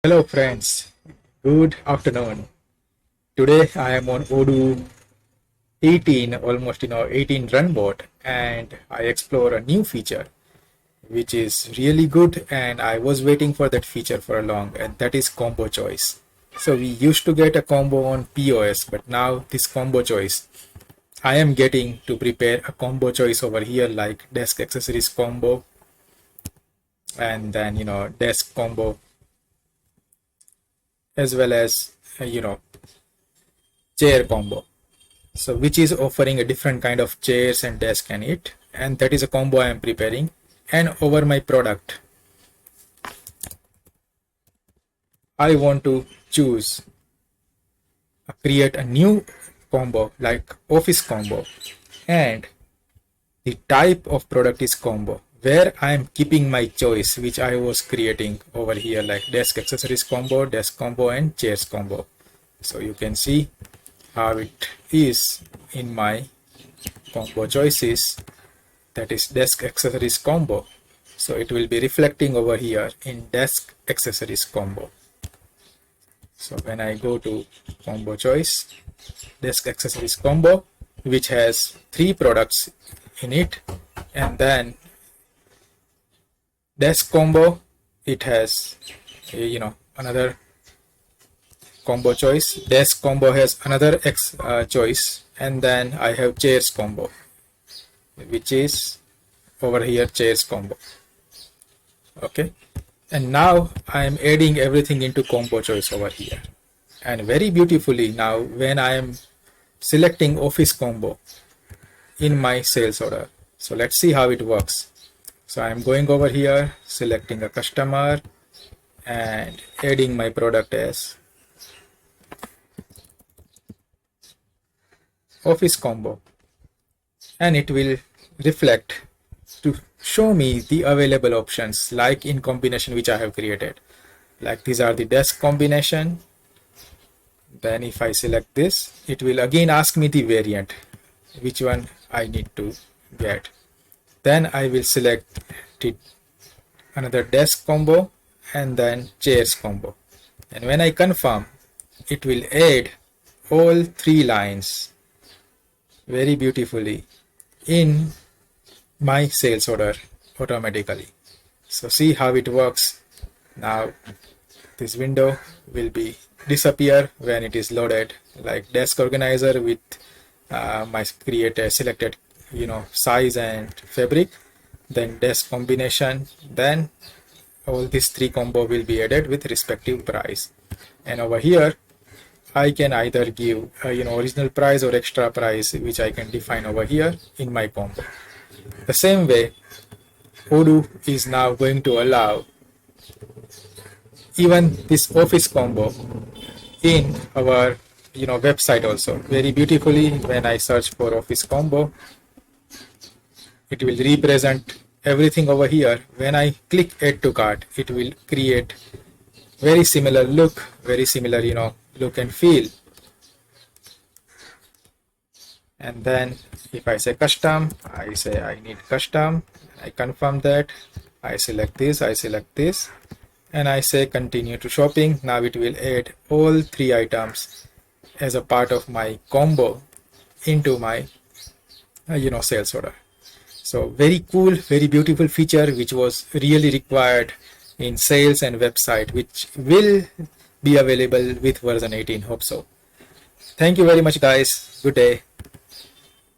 Hello friends, good afternoon. Today I am on Odoo 18, almost 18 runbot, and I explore a new feature which is really good, and I was waiting for that feature for a long, and that is combo choice. So we used to get a combo on POS, but now this combo choice, I am getting to prepare a combo choice over here like desk accessories combo, and then desk combo, as well as chair combo. So which is offering a different kind of chairs and desk and it, and that is a combo I am preparing. And over my product, I want to choose create a new combo like office combo, and the type of product is combo, where I am keeping my choice which I was creating over here like desk accessories combo, desk combo, and chairs combo. So you can see how it is in my combo choices, that is desk accessories combo. So it will be reflecting over here in desk accessories combo. So when I go to combo choice, desk accessories combo, which has 3 products in it, and then desk combo, it has another combo choice, desk combo has another choice, and then I have chairs combo, which is over here chairs combo. Okay, and now I am adding everything into combo choice over here, and very beautifully now when I am selecting office combo in my sales order. So let's see how it works. So I am going over here, selecting a customer and adding my product as office combo, and it will reflect to show me the available options like in combination which I have created. Like these are the desk combination. Then if I select this, it will again ask me the variant, which one I need to get. Then I will select it, another desk combo, and then chairs combo. And when I confirm, it will add all 3 lines very beautifully in my sales order automatically. So see how it works. Now this window will be disappear when it is loaded, like desk organizer with my created selected size and fabric, then desk combination, then all these 3 combo will be added with respective price. And over here I can either give original price or extra price, which I can define over here in my combo. The same way, Odoo is now going to allow even this office combo in our website also very beautifully. When I search for office combo, it will represent everything over here. When I click add to cart, it will create very similar look, very similar look and feel. And then if I say custom, I say I need custom, I confirm that, I select this, and I say continue to shopping. Now it will add all 3 items as a part of my combo into my sales order. So very cool, very beautiful feature which was really required in sales and website, which will be available with version 18. Hope so. Thank you very much guys. Good day.